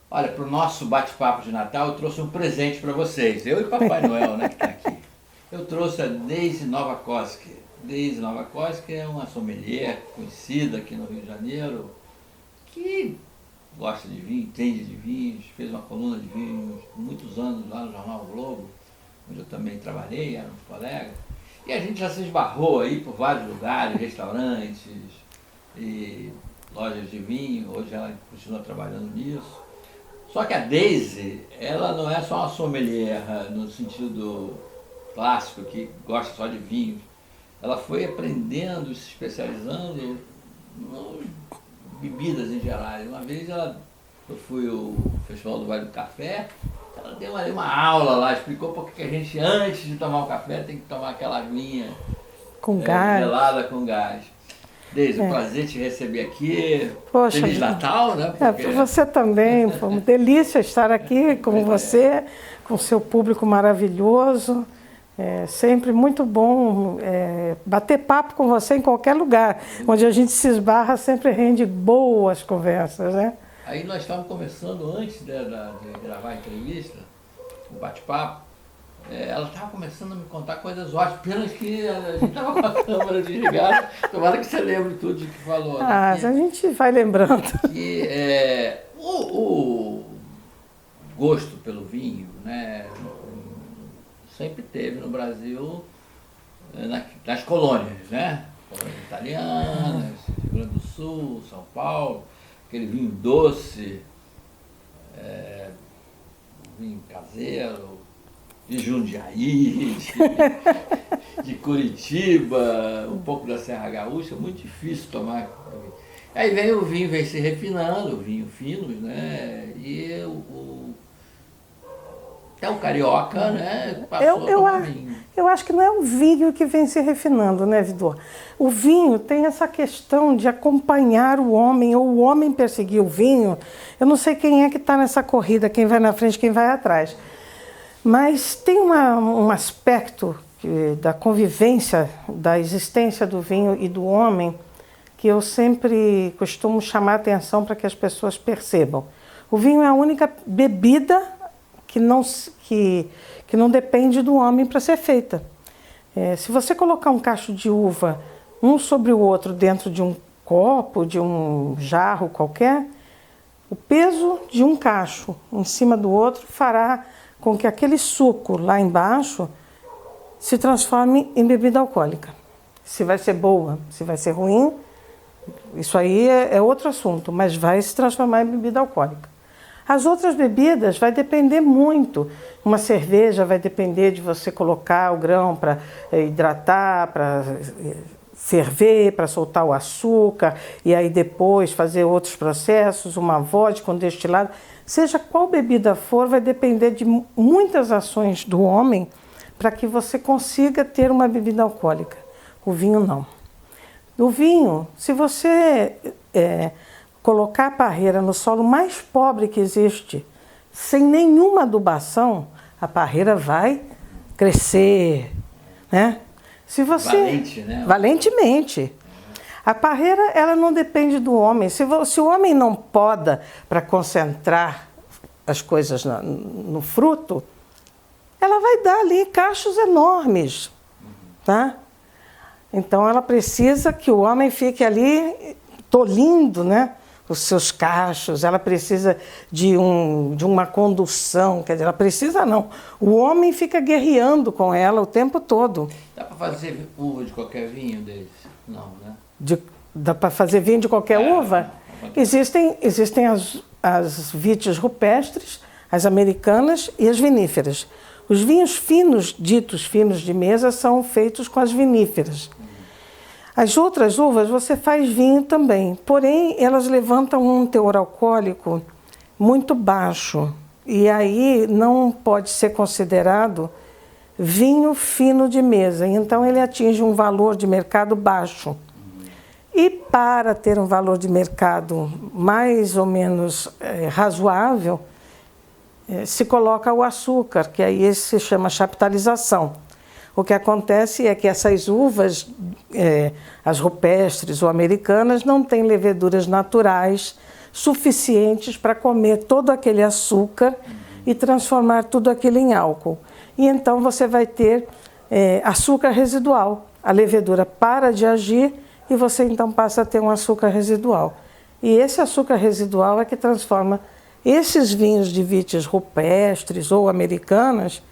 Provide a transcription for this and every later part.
Olha, para o nosso bate-papo de Natal, eu trouxe um presente para vocês. Eu e Papai Noel, né, que está aqui. Eu trouxe a Deise Novakoski. Deise Novakoski é uma sommelier conhecida aqui no Rio de Janeiro, que gosta de vinho, entende de vinhos, fez uma coluna de vinhos por muitos anos lá no Jornal o Globo, onde eu também trabalhei, era um colega. E a gente já se esbarrou aí por vários lugares, restaurantes e lojas de vinho. Hoje ela continua trabalhando nisso. Só que a Deise, ela não é só uma sommelier no sentido clássico, que gosta só de vinhos. Ela foi aprendendo, se especializando em bebidas em geral. Uma vez eu fui ao Festival do Vale do Café, ela deu uma aula lá, explicou por que a gente, antes de tomar o café, tem que tomar aquela aguinha Com gás. gelada com gás. Deise, prazer te receber aqui. Poxa, Feliz Natal, né? Porque... para você também, foi uma delícia estar aqui com você, com seu público maravilhoso. É sempre muito bom bater papo com você em qualquer lugar. Onde a gente se esbarra, sempre rende boas conversas, né? Aí nós estávamos conversando antes de gravar a entrevista, o bate-papo. Ela estava começando a me contar coisas ótimas, apenas que a gente estava com a câmera desligada. Tomara que você lembre tudo de que falou. Ah, a gente vai lembrando. Que o gosto pelo vinho, né, sempre teve no Brasil, nas colônias, né? Colônias italianas, Rio Grande do Sul, São Paulo, aquele vinho doce, vinho caseiro, de Jundiaí, de Curitiba, um pouco da Serra Gaúcha, muito difícil tomar. Aí vem o vinho, vem se refinando, o vinho fino, né? E até o carioca, né? Passou a tomar vinho. Eu acho que não é o vinho que vem se refinando, né, Vidor? O vinho tem essa questão de acompanhar o homem, ou o homem perseguir o vinho. Eu não sei quem é que está nessa corrida, quem vai na frente, quem vai atrás. Mas tem um aspecto da convivência, da existência do vinho e do homem, que eu sempre costumo chamar a atenção para que as pessoas percebam. O vinho é a única bebida que não depende do homem para ser feita. Se você colocar um cacho de uva um sobre o outro dentro de um copo, de um jarro qualquer, o peso de um cacho em cima do outro fará com que aquele suco lá embaixo se transforme em bebida alcoólica. Se vai ser boa, se vai ser ruim, isso aí é outro assunto, mas vai se transformar em bebida alcoólica. As outras bebidas vai depender muito. Uma cerveja vai depender de você colocar o grão para hidratar, para ferver, para soltar o açúcar, e aí depois fazer outros processos, uma vodka, um destilado. Seja qual bebida for, vai depender de muitas ações do homem para que você consiga ter uma bebida alcoólica. O vinho não. O vinho, se você colocar a parreira no solo mais pobre que existe, sem nenhuma adubação, a parreira vai crescer, né? Se você, valente, né? Valentemente. A parreira, ela não depende do homem. Se o homem não poda para concentrar as coisas no fruto, ela vai dar ali cachos enormes, tá? Então, ela precisa que o homem fique ali tolindo, né, os seus cachos. Ela precisa de uma condução, quer dizer, ela precisa não. O homem fica guerreando com ela o tempo todo. Dá para fazer uva de qualquer vinho deles? Não, né? Dá para fazer vinho de qualquer uva? Existem as vites rupestres, as americanas e as viníferas. Os vinhos finos, ditos finos de mesa, são feitos com as viníferas. As outras uvas você faz vinho também, porém elas levantam um teor alcoólico muito baixo. E aí não pode ser considerado vinho fino de mesa. Então ele atinge um valor de mercado baixo. E para ter um valor de mercado mais ou menos razoável, se coloca o açúcar, que aí se chama chaptalização. O que acontece é que essas uvas, as rupestres ou americanas, não têm leveduras naturais suficientes para comer todo aquele açúcar e transformar tudo aquilo em álcool. E então você vai ter açúcar residual. A levedura para de agir e você então passa a ter um açúcar residual. E esse açúcar residual é que transforma esses vinhos de vites rupestres ou americanas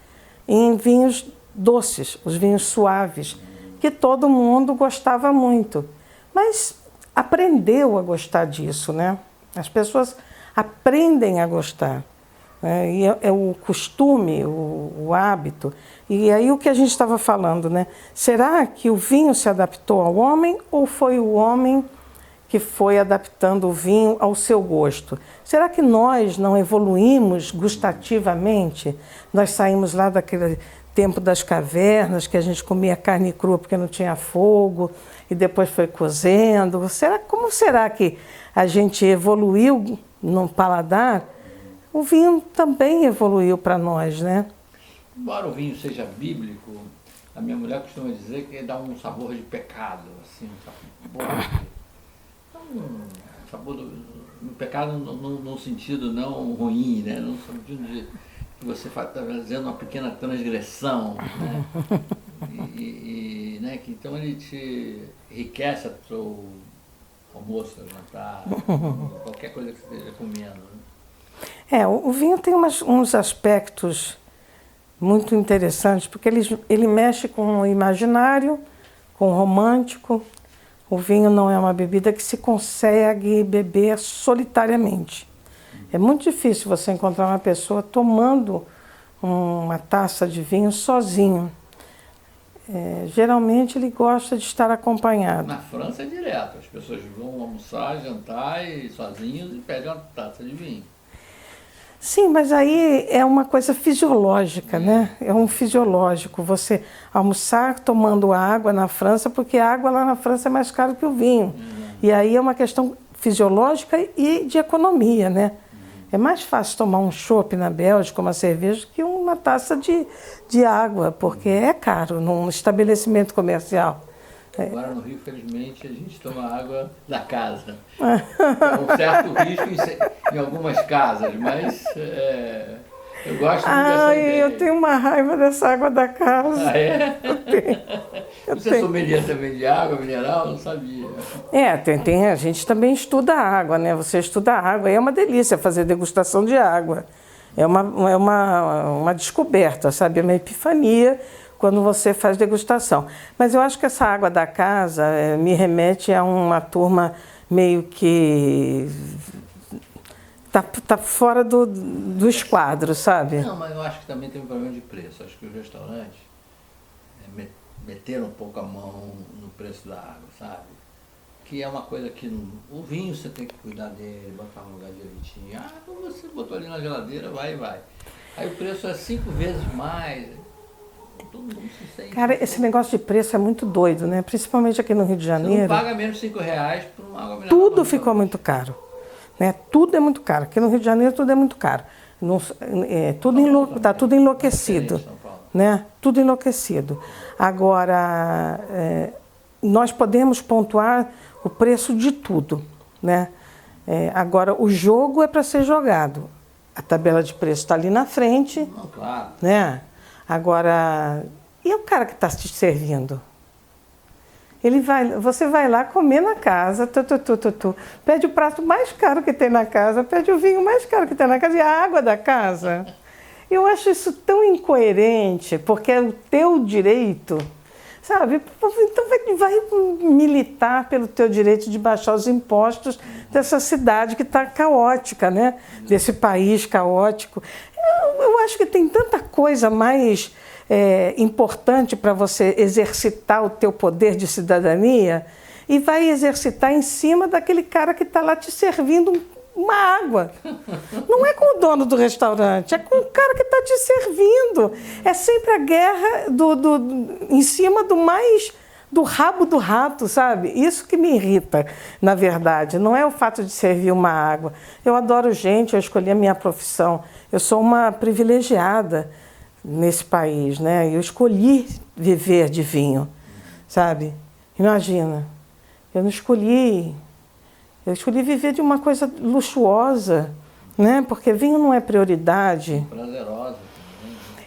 em vinhos doces, os vinhos suaves, que todo mundo gostava muito. Mas aprendeu a gostar disso, né? As pessoas aprendem a gostar. E é o costume, o hábito. E aí o que a gente estava falando, né? Será que o vinho se adaptou ao homem ou foi o homem que foi adaptando o vinho ao seu gosto? Será que nós não evoluímos gustativamente? Nós saímos lá daquele tempo das cavernas, que a gente comia carne crua porque não tinha fogo, e depois foi cozendo. Como será que a gente evoluiu no paladar? O vinho também evoluiu para nós, né? Embora o vinho seja bíblico, a minha mulher costuma dizer que dá um sabor de pecado, assim, um sabor do pecado num sentido não ruim, né? Num sentido de que você está fazendo uma pequena transgressão, né? Né? Que então ele te enriquece o seu almoço, jantar, qualquer coisa que você esteja comendo, né? O vinho tem uns aspectos muito interessantes, porque ele mexe com o imaginário, com o romântico. O vinho não é uma bebida que se consegue beber solitariamente. É muito difícil você encontrar uma pessoa tomando uma taça de vinho sozinho. Geralmente ele gosta de estar acompanhado. Na França é direto, as pessoas vão almoçar, jantar e sozinhos e pedem uma taça de vinho. Sim, mas aí é uma coisa fisiológica, né? É um fisiológico. Você almoçar tomando água na França, porque a água lá na França é mais cara que o vinho. E aí é uma questão fisiológica e de economia, né? É mais fácil tomar um chopp na Bélgica, uma cerveja, que uma taça de água, porque é caro num estabelecimento comercial. Agora no Rio, felizmente, a gente toma água da casa. É um certo risco em algumas casas, mas eu gosto muito dessa ideia. Eu tenho uma raiva dessa água da casa. Ah, é? Você tenho. sommelier também de água mineral? Não sabia. A gente também estuda água, né? Você estuda água, e é uma delícia fazer degustação de água. É uma descoberta, sabe? É uma epifania quando você faz degustação. Mas eu acho que essa água da casa me remete a uma turma meio que tá fora do esquadro, sabe? Não, mas eu acho que também tem um problema de preço. Acho que os restaurantes meteram um pouco a mão no preço da água, sabe? Que é uma coisa que o vinho você tem que cuidar dele, botar no lugar direitinho. Então você botou ali na geladeira, vai. Aí o preço é 5 vezes mais. Todo mundo se sente. Cara, esse negócio de preço é muito doido, né? Principalmente aqui no Rio de Janeiro. Você não paga menos de R$5 por uma água mineral. Tudo ficou muito caro, né? Tudo é muito caro. Aqui no Rio de Janeiro tudo é muito caro. Tá tudo enlouquecido, né? Tudo enlouquecido. Agora, nós podemos pontuar o preço de tudo, né? Agora, o jogo é para ser jogado. A tabela de preço está ali na frente, Não, claro. né? Agora, e o cara que está te servindo? Você vai lá comer na casa, pede o prato mais caro que tem na casa, pede o vinho mais caro que tem na casa e a água da casa. Eu acho isso tão incoerente, porque é o teu direito, sabe? Então vai militar pelo teu direito de baixar os impostos dessa cidade que está caótica, né? Desse país caótico. Eu acho que tem tanta coisa mais importante para você exercitar o teu poder de cidadania e vai exercitar em cima daquele cara que está lá te servindo uma água. Não é com o dono do restaurante, é com o cara que está te servindo. É sempre a guerra em cima do rabo do rato, sabe? Isso que me irrita, na verdade. Não é o fato de servir uma água. Eu adoro gente, eu escolhi a minha profissão. Eu sou uma privilegiada nesse país, né? Eu escolhi viver de vinho, sabe? Imagina, eu não escolhi Eu escolhi viver de uma coisa luxuosa, né? Porque vinho não é prioridade. Prazerosa.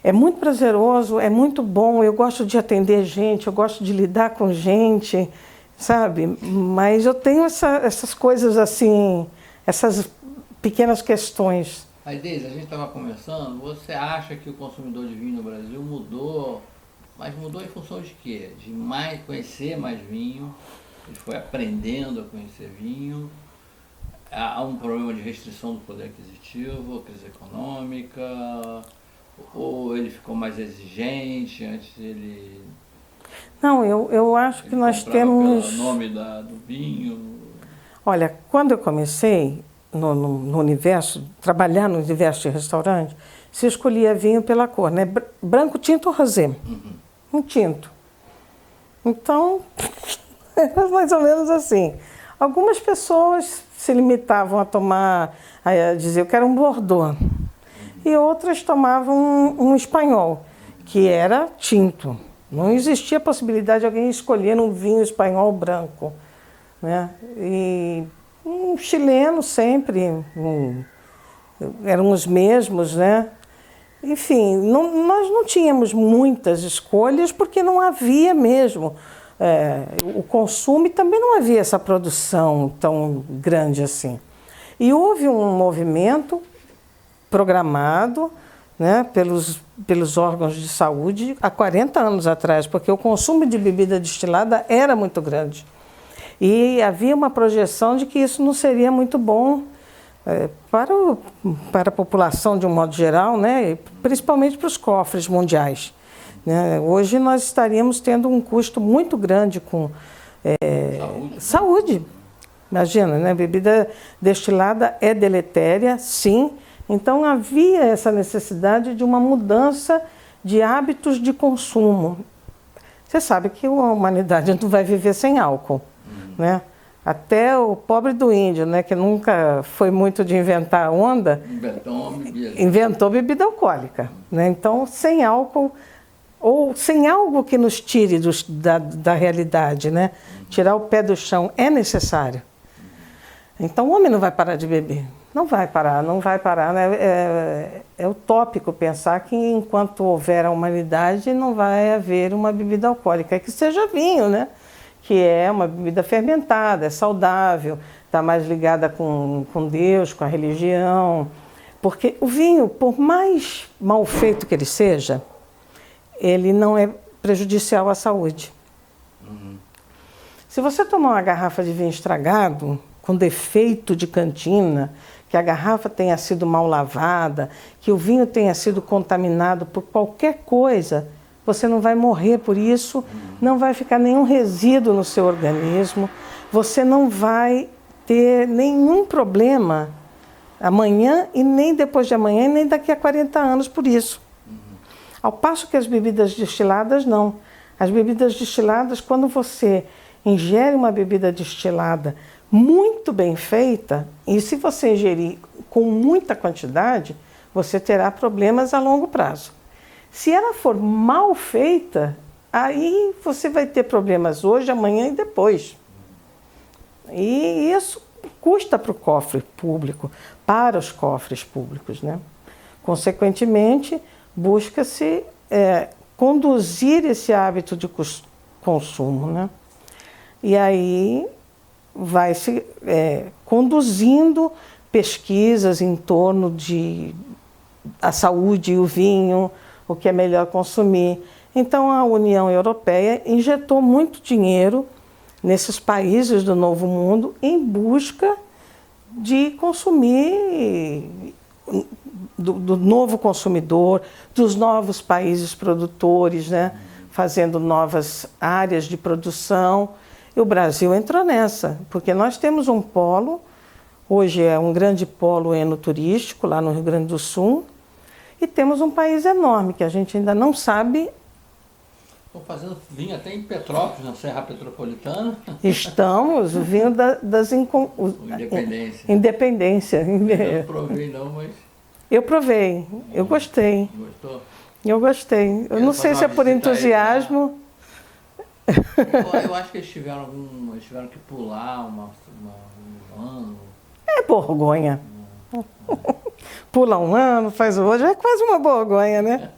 É muito prazeroso, é muito bom. Eu gosto de atender gente, eu gosto de lidar com gente, sabe? Mas eu tenho essas coisas assim, essas pequenas questões. Mas, Deise, a gente estava conversando, você acha que o consumidor de vinho no Brasil mudou, mas mudou em função de quê? De conhecer mais vinho, ele foi aprendendo a conhecer vinho, há um problema de restrição do poder aquisitivo, crise econômica, ou ele ficou mais exigente, antes ele... Não, eu acho que nós temos... pelo nome do vinho... Olha, quando eu comecei no universo, trabalhar no universo de restaurante, se escolhia vinho pela cor, né? Branco, tinto ou rosé. Um tinto. Então, era mais ou menos assim. Algumas pessoas se limitavam a tomar, a dizer, eu quero um Bordeaux. E outras tomavam um espanhol, que era tinto. Não existia a possibilidade de alguém escolher um vinho espanhol branco, né? E um chileno sempre, eram os mesmos, né? Enfim, nós não tínhamos muitas escolhas porque não havia mesmo o consumo e também não havia essa produção tão grande assim. E houve um movimento programado, né, pelos órgãos de saúde há 40 anos atrás, porque o consumo de bebida destilada era muito grande. E havia uma projeção de que isso não seria muito bom para a população de um modo geral, né, e principalmente para os cofres mundiais, né? Hoje nós estaríamos tendo um custo muito grande com saúde. Imagina, né? Bebida destilada é deletéria, sim. Então havia essa necessidade de uma mudança de hábitos de consumo. Você sabe que a humanidade não vai viver sem álcool, né? Até o pobre do índio, né, que nunca foi muito de inventar onda, inventou bebida alcoólica, né? Então, sem álcool, ou sem algo que nos tire da realidade, né? Tirar o pé do chão é necessário. Então, o homem não vai parar de beber. Não vai parar, né? É utópico pensar que enquanto houver a humanidade não vai haver uma bebida alcoólica, que seja vinho, né? Que é uma bebida fermentada, é saudável, está mais ligada com Deus, com a religião. Porque o vinho, por mais mal feito que ele seja, ele não é prejudicial à saúde. Se você tomar uma garrafa de vinho estragado, com defeito de cantina, que a garrafa tenha sido mal lavada, que o vinho tenha sido contaminado por qualquer coisa, você não vai morrer por isso, não vai ficar nenhum resíduo no seu organismo, você não vai ter nenhum problema amanhã e nem depois de amanhã e nem daqui a 40 anos por isso. Ao passo que as bebidas destiladas, não. As bebidas destiladas, quando você ingere uma bebida destilada muito bem feita, e se você ingerir com muita quantidade, você terá problemas a longo prazo. Se ela for mal feita, aí você vai ter problemas hoje, amanhã e depois. E isso custa para o cofre público, para os cofres públicos, né? Consequentemente, busca-se conduzir esse hábito de consumo, né? E aí vai-se conduzindo pesquisas em torno da saúde e o vinho, o que é melhor consumir. Então, a União Europeia injetou muito dinheiro nesses países do Novo Mundo em busca de consumir do novo consumidor, dos novos países produtores, né? Fazendo novas áreas de produção. E o Brasil entrou nessa, porque nós temos um polo, hoje é um grande polo enoturístico, lá no Rio Grande do Sul, e temos um país enorme, que a gente ainda não sabe. Estou fazendo vinho até em Petrópolis, na Serra Petropolitana. Estamos, o vinho das Independência. Independência. Eu não provei não, mas... Eu provei, eu gostei. Gostou? Eu gostei. Eu não sei se é por entusiasmo. Eu acho que eles tiveram que pular ano. É Borgonha. Pula um ano, faz o outro, é quase uma Borgonha, né?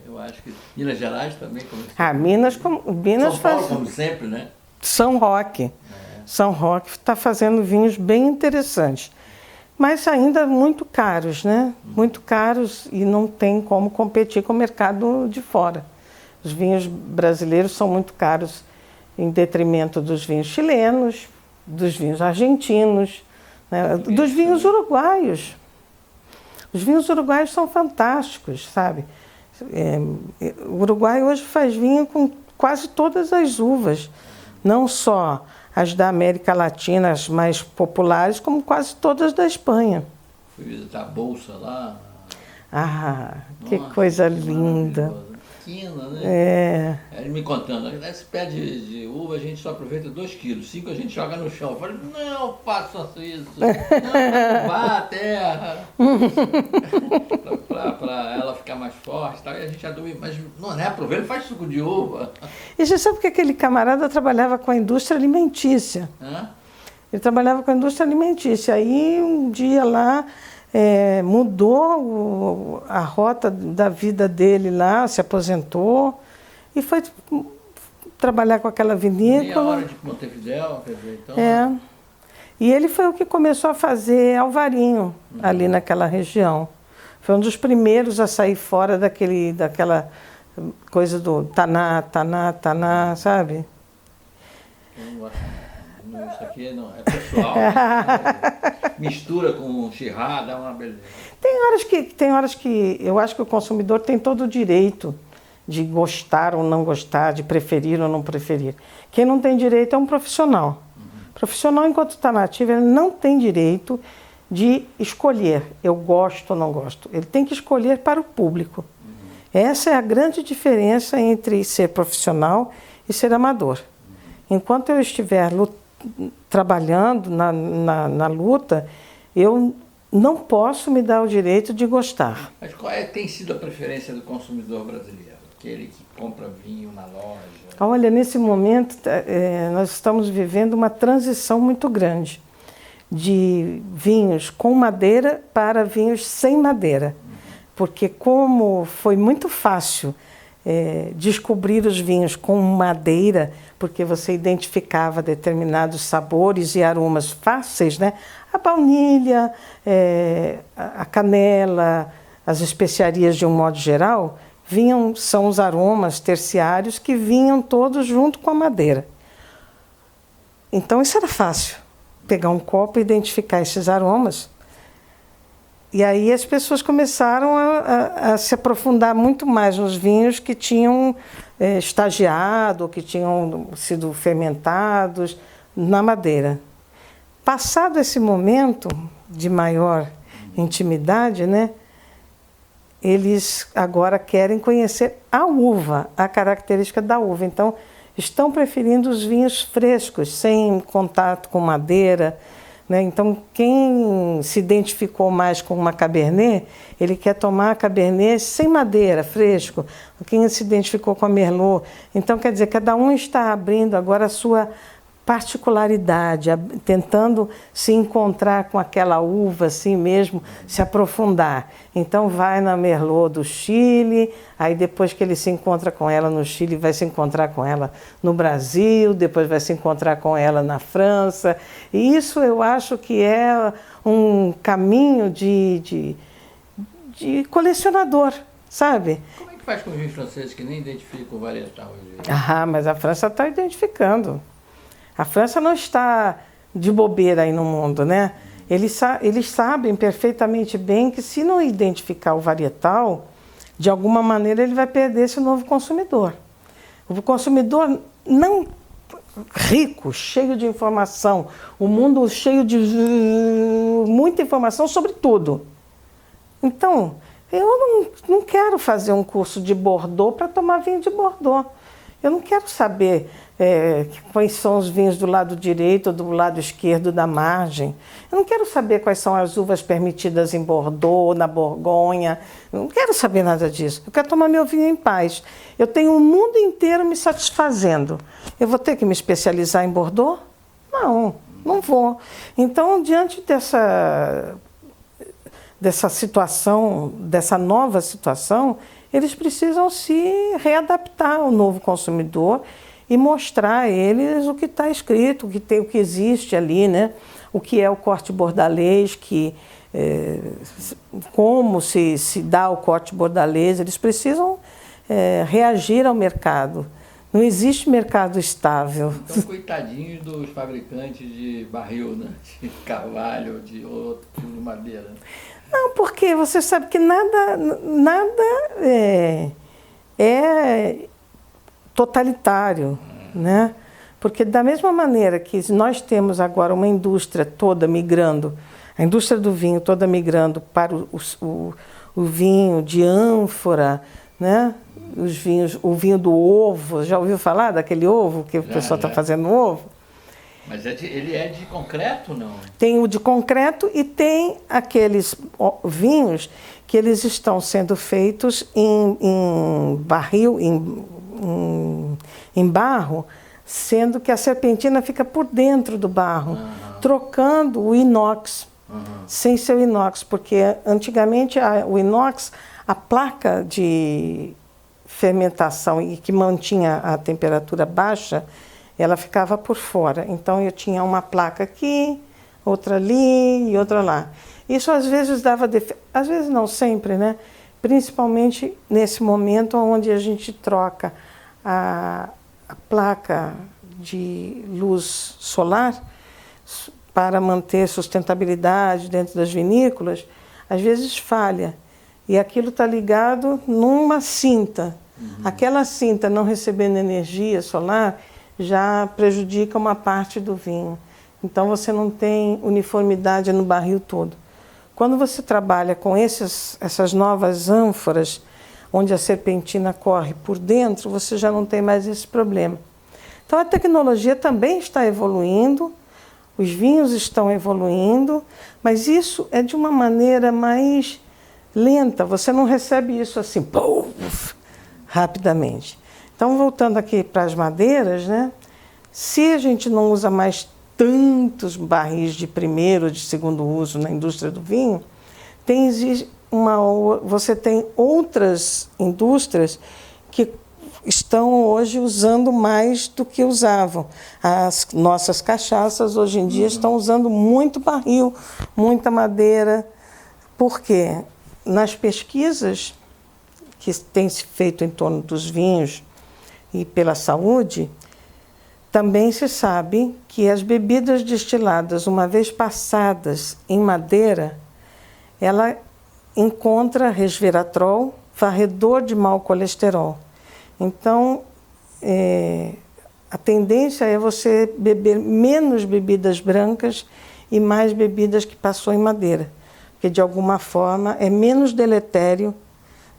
Eu acho que Minas Gerais também começou. Minas São Paulo, faz... como sempre, né? São Roque. São Roque está fazendo vinhos bem interessantes. Mas ainda muito caros, né? Muito caros e não tem como competir com o mercado de fora. Os vinhos brasileiros são muito caros em detrimento dos vinhos chilenos, dos vinhos argentinos, né? Dos vinhos uruguaios. Os vinhos uruguaios são fantásticos, sabe? O Uruguai hoje faz vinho com quase todas as uvas, não só as da América Latina, as mais populares, como quase todas da Espanha. Fui visitar a Bolsa lá. Que coisa linda. Pequena, né? É. Ele me contando, esse pé de uva a gente só aproveita 2 quilos, 5 a gente joga no chão. Eu falei, não faça isso, não vá à terra, para ela ficar mais forte, tal. E a gente aduba, mas não é, aproveita, faz suco de uva. E você sabe que aquele camarada trabalhava com a indústria alimentícia. Ele trabalhava com a indústria alimentícia. Aí um dia lá mudou a rota da vida dele lá, se aposentou e foi trabalhar com aquela vinícola. Meia hora de Montevidéu, quer dizer, então... E ele foi o que começou a fazer alvarinho ali naquela região. Foi um dos primeiros a sair fora daquela coisa do taná, sabe? Eu não gosto. Isso aqui não, é pessoal. Mistura com Shiraz, dá uma beleza. Tem horas que eu acho que o consumidor tem todo o direito de gostar ou não gostar, de preferir ou não preferir. Quem não tem direito é um profissional. Profissional, enquanto está na ativa, ele não tem direito de escolher, eu gosto ou não gosto. Ele tem que escolher para o público. Essa é a grande diferença entre ser profissional e ser amador. Enquanto eu estiver trabalhando na luta, eu não posso me dar o direito de gostar. Mas qual tem sido a preferência do consumidor brasileiro? Aquele que compra vinho na loja? Olha, nesse momento nós estamos vivendo uma transição muito grande de vinhos com madeira para vinhos sem madeira. Porque como foi muito fácil descobrir os vinhos com madeira, porque você identificava determinados sabores e aromas fáceis, né? A baunilha, a canela, as especiarias de um modo geral, são os aromas terciários que vinham todos junto com a madeira. Então isso era fácil, pegar um copo e identificar esses aromas. E aí as pessoas começaram a se aprofundar muito mais nos vinhos que tinham estagiado, que tinham sido fermentados na madeira. Passado esse momento de maior intimidade, né, eles agora querem conhecer a uva, a característica da uva. Então, estão preferindo os vinhos frescos, sem contato com madeira, né? Então, quem se identificou mais com uma Cabernet, ele quer tomar a Cabernet sem madeira, fresco. Quem se identificou com a Merlot. Então, quer dizer, cada um está abrindo agora a sua particularidade, tentando se encontrar com aquela uva assim mesmo, se aprofundar. Então vai na Merlot do Chile, aí depois que ele se encontra com ela no Chile, vai se encontrar com ela no Brasil, depois vai se encontrar com ela na França. E isso eu acho que é um caminho de colecionador, sabe? Como é que faz com os vinhos franceses que nem identificam o varietal hoje? Mas a França está identificando. A França não está de bobeira aí no mundo, né? Eles sabem perfeitamente bem que se não identificar o varietal, de alguma maneira ele vai perder esse novo consumidor. O consumidor não rico, cheio de informação, o mundo cheio de muita informação sobre tudo. Então, eu não quero fazer um curso de Bordeaux para tomar vinho de Bordeaux. Eu não quero saber quais são os vinhos do lado direito ou do lado esquerdo da margem. Eu não quero saber quais são as uvas permitidas em Bordeaux, na Borgonha. Eu não quero saber nada disso. Eu quero tomar meu vinho em paz. Eu tenho o mundo inteiro me satisfazendo. Eu vou ter que me especializar em Bordeaux? Não. Não vou. Então, diante dessa situação, dessa nova situação, eles precisam se readaptar ao novo consumidor e mostrar a eles o que está escrito, o que existe ali, né? O que é o corte bordalês, como se dá o corte bordalês. Eles precisam reagir ao mercado. Não existe mercado estável. Então, coitadinhos dos fabricantes de barril, né? De carvalho, de outro tipo de madeira. Não, porque você sabe que nada é totalitário, né? Porque da mesma maneira que nós temos agora uma indústria toda migrando, a indústria do vinho toda migrando para o vinho de ânfora, né? O vinho do ovo, já ouviu falar daquele ovo que o pessoal está fazendo ovo? Mas ele é de concreto, não? Tem o de concreto e tem aqueles vinhos que eles estão sendo feitos em barril, em barro, sendo que a serpentina fica por dentro do barro, trocando o inox, sem ser o inox, porque antigamente o inox, a placa de fermentação e que mantinha a temperatura baixa, ela ficava por fora. Então eu tinha uma placa aqui, outra ali e outra lá. Isso às vezes dava defeito, às vezes não sempre, né? Principalmente nesse momento onde a gente troca a placa de luz solar para manter sustentabilidade dentro das vinícolas, às vezes falha. E aquilo está ligado numa cinta. Aquela cinta não recebendo energia solar já prejudica uma parte do vinho. Então você não tem uniformidade no barril todo. Quando você trabalha com essas novas ânforas, onde a serpentina corre por dentro, você já não tem mais esse problema. Então a tecnologia também está evoluindo, os vinhos estão evoluindo, mas isso é de uma maneira mais lenta, você não recebe isso assim, puff, rapidamente. Então, voltando aqui para as madeiras, né? Se a gente não usa mais tantos barris de primeiro ou de segundo uso na indústria do vinho, você tem outras indústrias que estão hoje usando mais do que usavam. As nossas cachaças hoje em dia estão usando muito barril, muita madeira. Por quê? Nas pesquisas que têm se feito em torno dos vinhos e pela saúde, também se sabe que as bebidas destiladas, uma vez passadas em madeira, ela encontra resveratrol, varredor de mau colesterol. Então, a tendência é você beber menos bebidas brancas e mais bebidas que passou em madeira, porque de alguma forma é menos deletério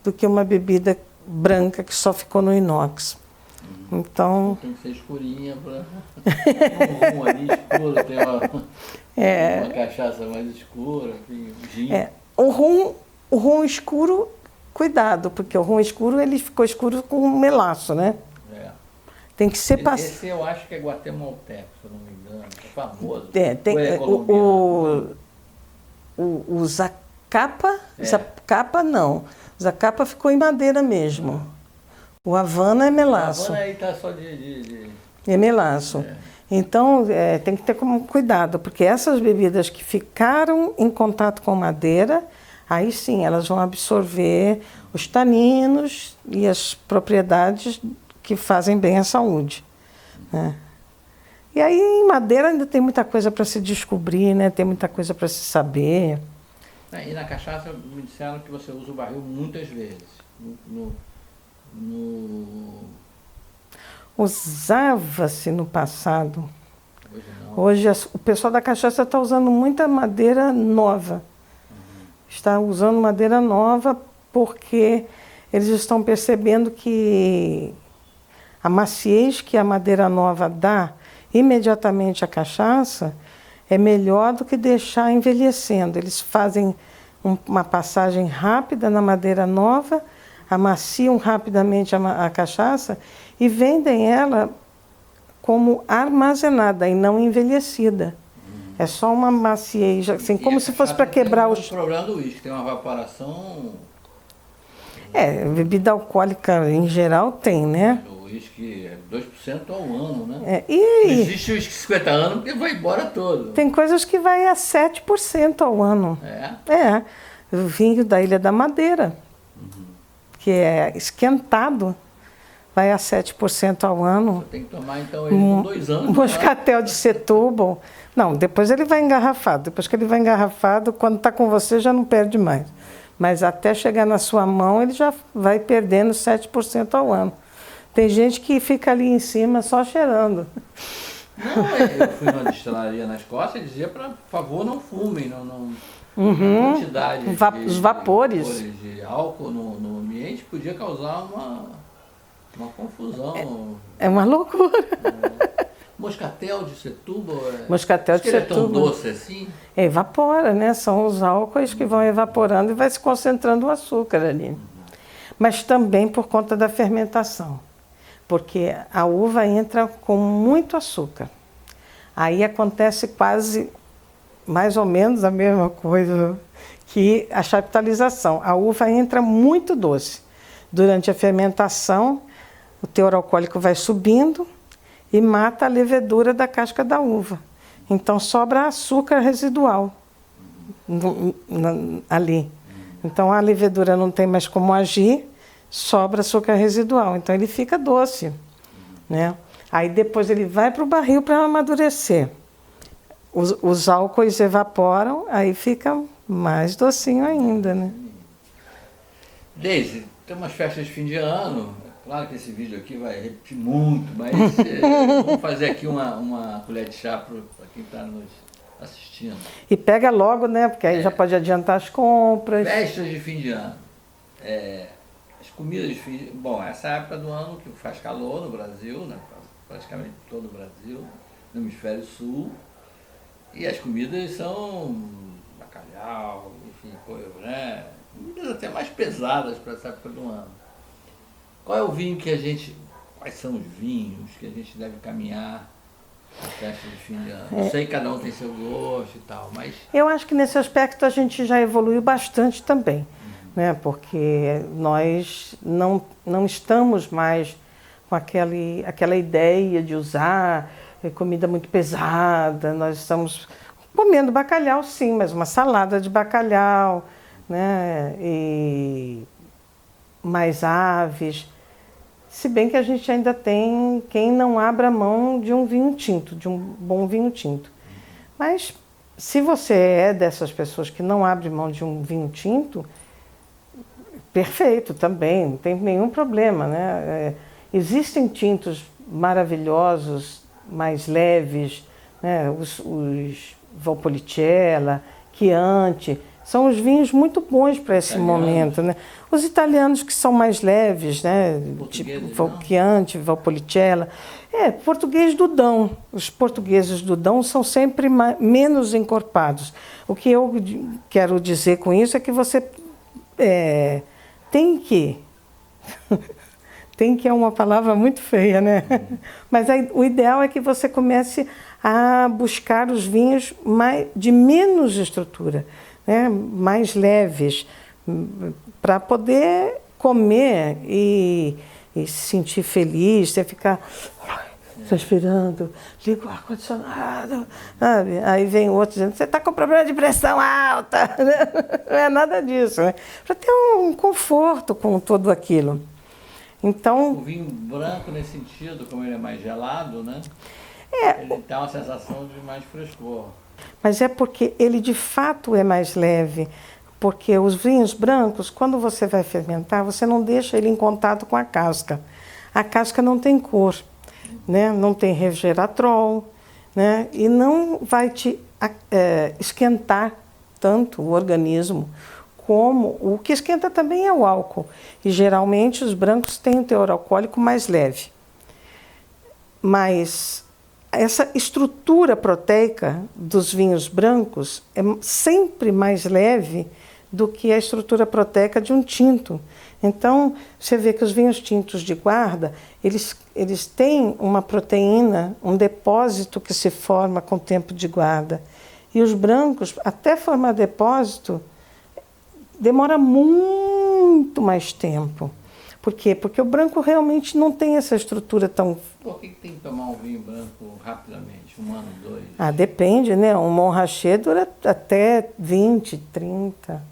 do que uma bebida branca que só ficou no inox. Então tem que ser escurinha para um rum ali escuro, tem uma cachaça mais escura, gin. O rum escuro, cuidado, porque o rum escuro ele ficou escuro com melaço, né? Tem que ser passado. Esse eu acho que é guatemalteco, se eu não me engano, é famoso. O Zacapa, Zacapa não. O Zacapa ficou em madeira mesmo. O Havana é melaço. O Havana aí tá só de... É melaço. Então, tem que ter cuidado, porque essas bebidas que ficaram em contato com madeira, aí sim, elas vão absorver os taninos e as propriedades que fazem bem à saúde, né? E aí, em madeira ainda tem muita coisa para se descobrir, né? Tem muita coisa para se saber. E na cachaça me disseram que você usa o barril muitas vezes. Usava-se no passado. Hoje não. Hoje o pessoal da cachaça está usando muita madeira nova. Está usando madeira nova porque eles estão percebendo que a maciez que a madeira nova dá imediatamente à cachaça é melhor do que deixar envelhecendo. Eles fazem uma passagem rápida na madeira nova, amaciam rapidamente a cachaça e vendem ela como armazenada e não envelhecida. É só uma maciez, assim, como E a se fosse cachaça para quebrar tem os... O problema do uísque, tem uma evaporação. Bebida alcoólica em geral tem, né? O uísque é 2% ao ano, né? Não E existe uísque 50 anos porque vai embora todo. tem coisas que vai a 7% ao ano. O vinho da Ilha da Madeira, que é esquentado, vai a 7% ao ano. Você tem que tomar, então, ele com 2 anos. Moscatel de Setúbal. Não, depois ele vai engarrafado. Depois que ele vai engarrafado, quando está com você, já não perde mais. Mas até chegar na sua mão, ele já vai perdendo 7% ao ano. Tem gente que fica ali em cima só cheirando. Não, eu fui numa destilaria na Escócia e dizia, por favor, não fumem, não quantidade Os vapores de álcool no ambiente podia causar uma confusão. É uma loucura. Moscatel de Setúbal Moscatel de ele é tão Setúbal. doce assim? Evapora, né? São os álcoois que vão evaporando e vai se concentrando o açúcar ali. Mas também por conta da fermentação. Porque a uva entra com muito açúcar. Aí acontece quase, mais ou menos a mesma coisa que a chaptalização. A uva entra muito doce. Durante a fermentação, o teor alcoólico vai subindo e mata a levedura da casca da uva. Então sobra açúcar residual ali. Então a levedura não tem mais como agir, sobra açúcar residual. Então ele fica doce, né? Aí depois ele vai para o barril para amadurecer. Os álcoois evaporam, aí fica mais docinho ainda, né? Deise, tem umas festas de fim de ano. Claro que esse vídeo aqui vai repetir muito, mas vamos fazer aqui uma colher de chá para quem está nos assistindo. E pega logo, né? Porque aí já pode adiantar as compras. Festas de fim de ano. As comidas de fim de ano. Bom, essa é a época do ano que faz calor no Brasil, né? Praticamente todo o Brasil, no hemisfério sul. E as comidas são bacalhau, enfim, né? Comidas até mais pesadas para essa época do ano. Qual é o vinho que quais são os vinhos que a gente deve caminhar na festa de fim de ano? Eu sei que cada um tem seu gosto e tal, mas... Eu acho que nesse aspecto a gente já evoluiu bastante também, né? Porque nós não estamos mais com aquela ideia de usar comida muito pesada. Nós estamos comendo bacalhau, sim, mas uma salada de bacalhau, né? E mais aves. Se bem que a gente ainda tem quem não abra mão de um vinho tinto, de um bom vinho tinto. Mas se você é dessas pessoas que não abre mão de um vinho tinto, perfeito também, não tem nenhum problema, né? Existem tintos maravilhosos, mais leves, né? Os Valpolicella, Chianti, são os vinhos muito bons para esse momento, né? Os italianos que são mais leves, né? Tipo Chianti, Valpolicella. Português do Dão. Os portugueses do Dão são sempre menos encorpados. O que eu quero dizer com isso é que você tem que... tem que é uma palavra muito feia, né? Mas o ideal é que você comece a buscar os vinhos de menos estrutura, né? Mais leves, para poder comer e se sentir feliz, você ficar respirando, liga o ar-condicionado, sabe? Aí vem o outro dizendo, você está com problema de pressão alta. Não é nada disso, né? Para ter um conforto com tudo aquilo. Então, o vinho branco, nesse sentido, como ele é mais gelado, né? Ele dá uma sensação de mais frescor. Mas é porque ele de fato é mais leve. Porque os vinhos brancos, quando você vai fermentar, você não deixa ele em contato com a casca. A casca não tem cor, né? Não tem resveratrol, né? E não vai te esquentar tanto o organismo, como o que esquenta também é o álcool. E geralmente os brancos têm um teor alcoólico mais leve. Mas essa estrutura proteica dos vinhos brancos é sempre mais leve do que a estrutura proteica de um tinto. Então, você vê que os vinhos tintos de guarda, eles têm uma proteína, um depósito que se forma com o tempo de guarda. E os brancos, até formar depósito, demora muito mais tempo. Por quê? Porque o branco realmente não tem essa estrutura tão... Por que tem que tomar um vinho branco rapidamente? 1 ano, 2? Ah, depende, né? Um Montrachet dura até 20, 30.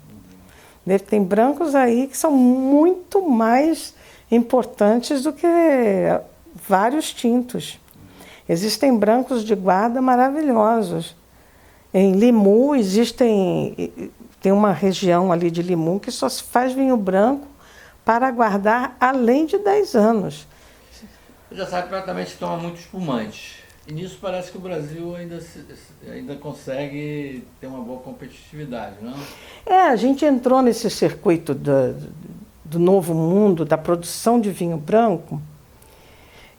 Tem brancos aí que são muito mais importantes do que vários tintos. Existem brancos de guarda maravilhosos. Em Limoux tem uma região ali de Limoux que só se faz vinho branco para guardar além de 10 anos. Você já sabe praticamente que toma muito espumante. E nisso parece que o Brasil ainda consegue ter uma boa competitividade, não? A gente entrou nesse circuito do novo mundo, da produção de vinho branco,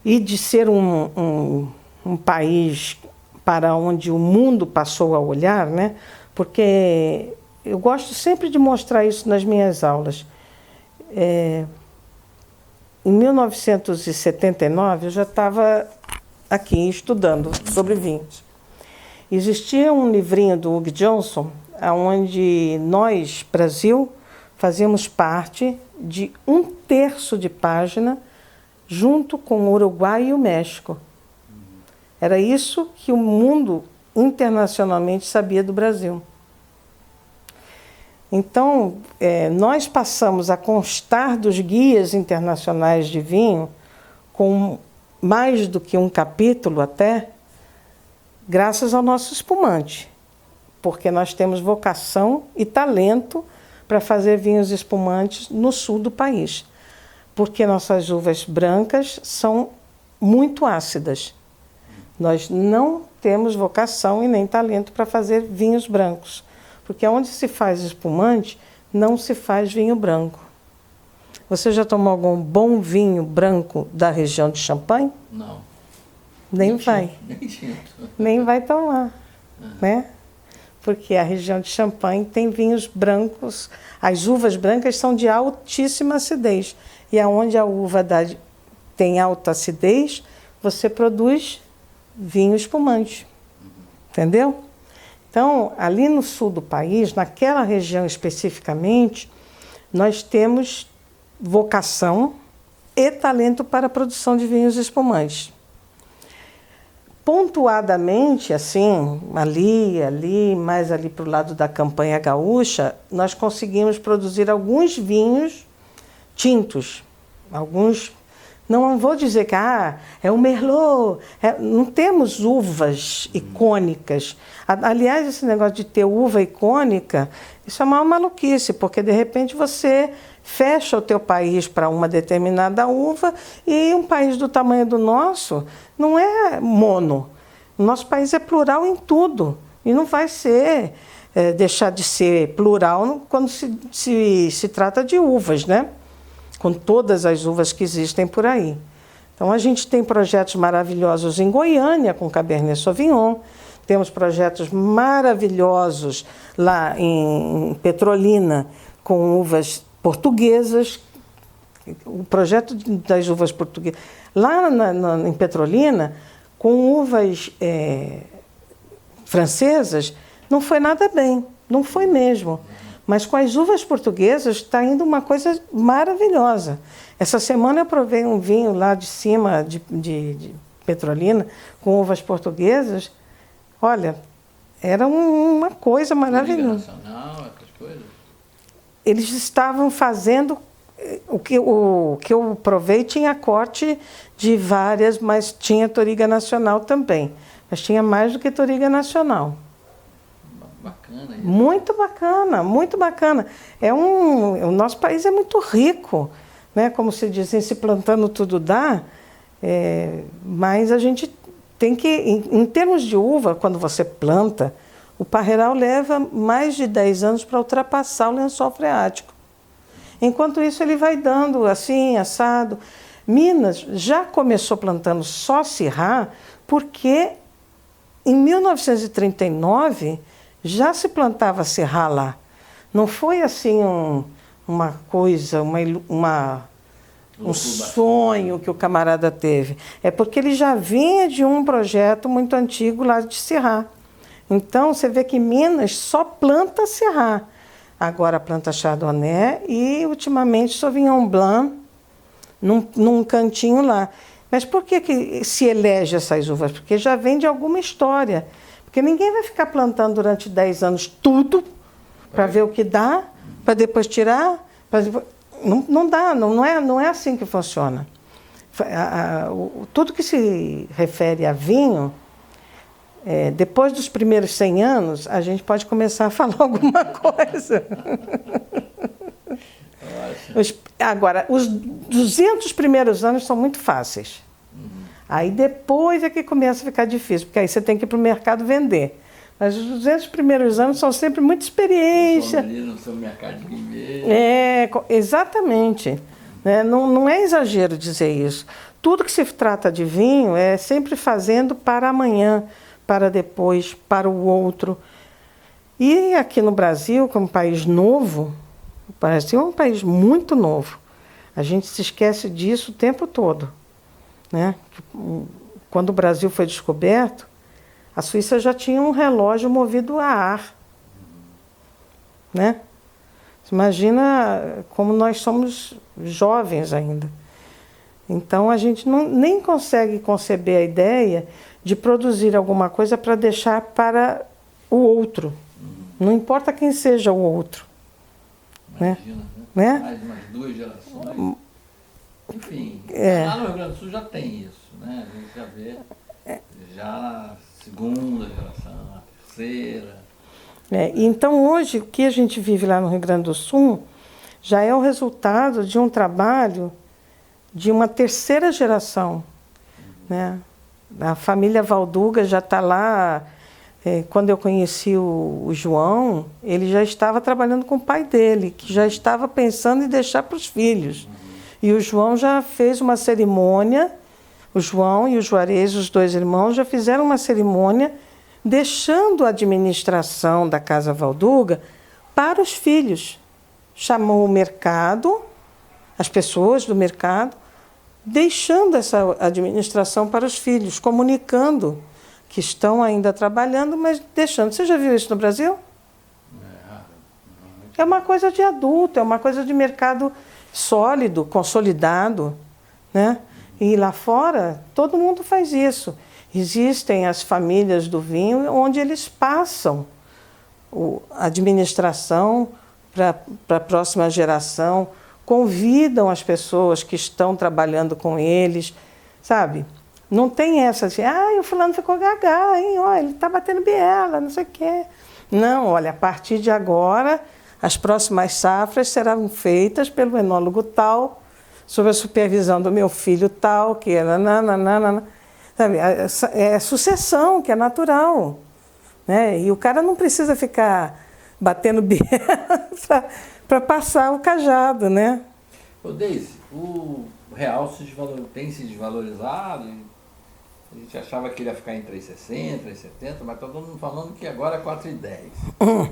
e de ser um país para onde o mundo passou a olhar, né? Porque eu gosto sempre de mostrar isso nas minhas aulas. Em 1979, eu já estava aqui estudando sobre vinhos. Existia um livrinho do Hugh Johnson, onde nós, Brasil, fazíamos parte de 1/3 de página, junto com o Uruguai e o México. Era isso que o mundo internacionalmente sabia do Brasil. Então, nós passamos a constar dos guias internacionais de vinho, com mais do que um capítulo até, graças ao nosso espumante, porque nós temos vocação e talento para fazer vinhos espumantes no sul do país, porque nossas uvas brancas são muito ácidas. Nós não temos vocação e nem talento para fazer vinhos brancos, porque onde se faz espumante, não se faz vinho branco. Você já tomou algum bom vinho branco da região de Champagne? Não. Nem vai. Nem tinto. Nem vai tomar, né? Porque a região de Champagne tem vinhos brancos, as uvas brancas são de altíssima acidez. E aonde a uva tem alta acidez, você produz vinho espumante. Entendeu? Então, ali no sul do país, naquela região especificamente, nós temos vocação e talento para a produção de vinhos espumantes. Pontuadamente, assim, mais ali para o lado da campanha gaúcha, nós conseguimos produzir alguns vinhos tintos. Alguns, não vou dizer que é o Merlot, não temos uvas icônicas. Aliás, esse negócio de ter uva icônica, isso é uma maluquice, porque de repente você fecha o teu país para uma determinada uva e um país do tamanho do nosso não é mono. O nosso país é plural em tudo e não vai deixar de ser plural quando se trata de uvas, né? Com todas as uvas que existem por aí. Então, a gente tem projetos maravilhosos em Goiânia, com Cabernet Sauvignon, temos projetos maravilhosos lá em Petrolina, com uvas portuguesas, o projeto das uvas portuguesas. Lá em Petrolina, com uvas francesas, não foi nada bem, não foi mesmo. Mas com as uvas portuguesas está indo uma coisa maravilhosa. Essa semana eu provei um vinho lá de cima de Petrolina, com uvas portuguesas. Olha, era uma coisa maravilhosa. Essas coisas? Eles estavam fazendo... O que eu provei tinha corte de várias, mas tinha Touriga Nacional também. Mas tinha mais do que Touriga Nacional. Bacana isso. Muito bacana, muito bacana. O nosso país é muito rico, né? Como se dizem, se plantando tudo dá, mas a gente tem que, em termos de uva, quando você planta, o parreiral leva mais de 10 anos para ultrapassar o lençol freático. Enquanto isso, ele vai dando assim, assado. Minas já começou plantando só Syrah, porque em 1939 já se plantava Syrah lá. Não foi assim uma coisa, um sonho que o camarada teve. É porque ele já vinha de um projeto muito antigo lá de Syrah. Então, você vê que Minas só planta Syrah. Agora planta Chardonnay e, ultimamente, Sauvignon Blanc, num cantinho lá. Mas por que se elege essas uvas? Porque já vem de alguma história. Porque ninguém vai ficar plantando durante 10 anos tudo para ver o que dá, para depois tirar. Não dá, não é assim que funciona. Tudo que se refere a vinho, depois dos primeiros 100 anos, a gente pode começar a falar alguma coisa. Agora, os 200 primeiros anos são muito fáceis. Aí depois é que começa a ficar difícil, porque aí você tem que ir para o mercado vender. Mas os 200 primeiros anos são sempre muita experiência. Ali no seu mercadinho mesmo. Exatamente. Não é exagero dizer isso. Tudo que se trata de vinho é sempre fazendo para amanhã, para depois, para o outro. E aqui no Brasil, como país novo, o Brasil é um país muito novo. A gente se esquece disso o tempo todo, né? Quando o Brasil foi descoberto, a Suíça já tinha um relógio movido a ar, né? Você imagina como nós somos jovens ainda. Então a gente nem consegue conceber a ideia de produzir alguma coisa para deixar para o outro. Não importa quem seja o outro. Imagina, né? Mais umas 2 gerações. Enfim, lá no Rio Grande do Sul já tem isso, né? A gente já vê já na segunda geração, na terceira. Então hoje o que a gente vive lá no Rio Grande do Sul já é o resultado de um trabalho de uma terceira geração, né? A família Valduga já está lá. Quando eu conheci o João, ele já estava trabalhando com o pai dele, que já estava pensando em deixar para os filhos. E o João já fez uma cerimônia, o João e o Juarez, os 2 irmãos, já fizeram uma cerimônia deixando a administração da Casa Valduga para os filhos. Chamou o mercado, as pessoas do mercado, deixando essa administração para os filhos, comunicando que estão ainda trabalhando, mas deixando. Você já viu isso no Brasil? É uma coisa de adulto, é uma coisa de mercado sólido, consolidado, né? E lá fora, todo mundo faz isso. Existem as famílias do vinho onde eles passam a administração para a próxima geração, convidam as pessoas que estão trabalhando com eles, sabe? Não tem essa assim, o fulano ficou gagá, hein? Ó, ele está batendo biela, não sei o quê. Não, olha, a partir de agora, as próximas safras serão feitas pelo enólogo tal, sob a supervisão do meu filho tal, que era sabe? É sucessão, que é natural, né? E o cara não precisa ficar batendo biela para passar o cajado, né? Ô Deise, o real tem se desvalorizado. A gente achava que ele ia ficar em 3,60, 3,70, mas está todo mundo falando que agora é 4,10.